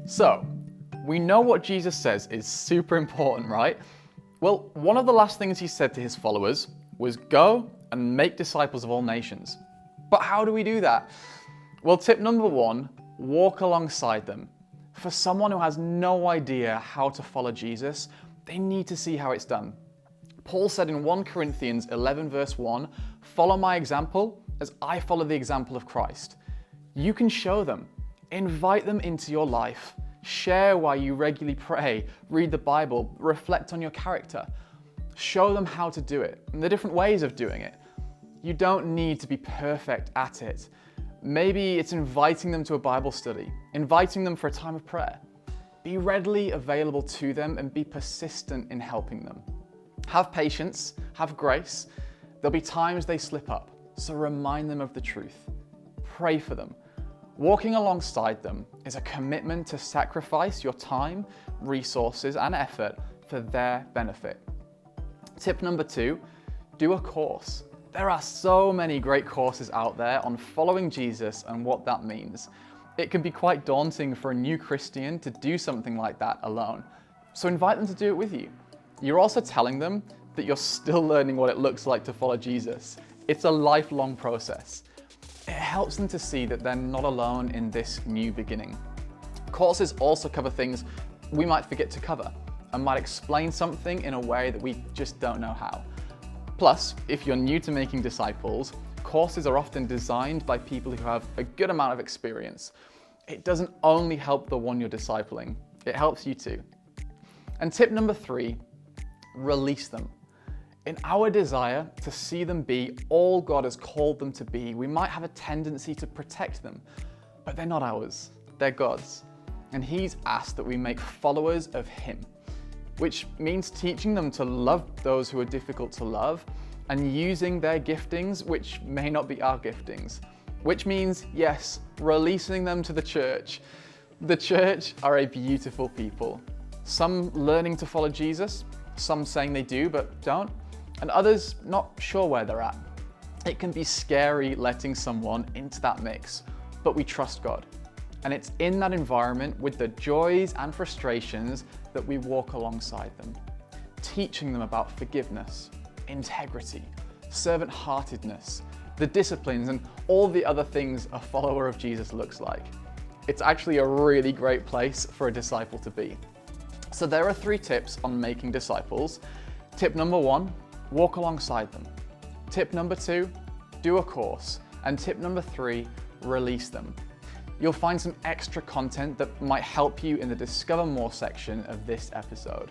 So, we know what Jesus says is super important, right? Well, one of the last things he said to his followers was go and make disciples of all nations. But how do we do that? Well, tip number one, walk alongside them. For someone who has no idea how to follow Jesus, they need to see how it's done. Paul said in 1 Corinthians 11 verse 1, follow my example as I follow the example of Christ. You can show them, invite them into your life, share why you regularly pray, read the Bible, reflect on your character. Show them how to do it and the different ways of doing it. You don't need to be perfect at it. Maybe it's inviting them to a Bible study, inviting them for a time of prayer. Be readily available to them and be persistent in helping them. Have patience, have grace. There'll be times they slip up, so remind them of the truth. Pray for them. Walking alongside them is a commitment to sacrifice your time, resources, and effort for their benefit. Tip number 2, do a course. There are so many great courses out there on following Jesus and what that means. It can be quite daunting for a new Christian to do something like that alone. So invite them to do it with you. You're also telling them that you're still learning what it looks like to follow Jesus. It's a lifelong process. It helps them to see that they're not alone in this new beginning. Courses also cover things we might forget to cover and might explain something in a way that we just don't know how. Plus, if you're new to making disciples, courses are often designed by people who have a good amount of experience. It doesn't only help the one you're discipling, it helps you too. And tip number 3, release them. In our desire to see them be all God has called them to be, we might have a tendency to protect them, but they're not ours, they're God's. And He's asked that we make followers of Him, which means teaching them to love those who are difficult to love and using their giftings, which may not be our giftings, which means, yes, releasing them to the church. The church are a beautiful people. Some learning to follow Jesus, some saying they do but don't, and others not sure where they're at. It can be scary letting someone into that mix, but we trust God. And it's in that environment with the joys and frustrations that we walk alongside them, teaching them about forgiveness, integrity, servant-heartedness, the disciplines, and all the other things a follower of Jesus looks like. It's actually a really great place for a disciple to be. So there are 3 tips on making disciples. Tip number 1, walk alongside them. Tip number 2, do a course. And tip number 3, release them. You'll find some extra content that might help you in the Discover More section of this episode.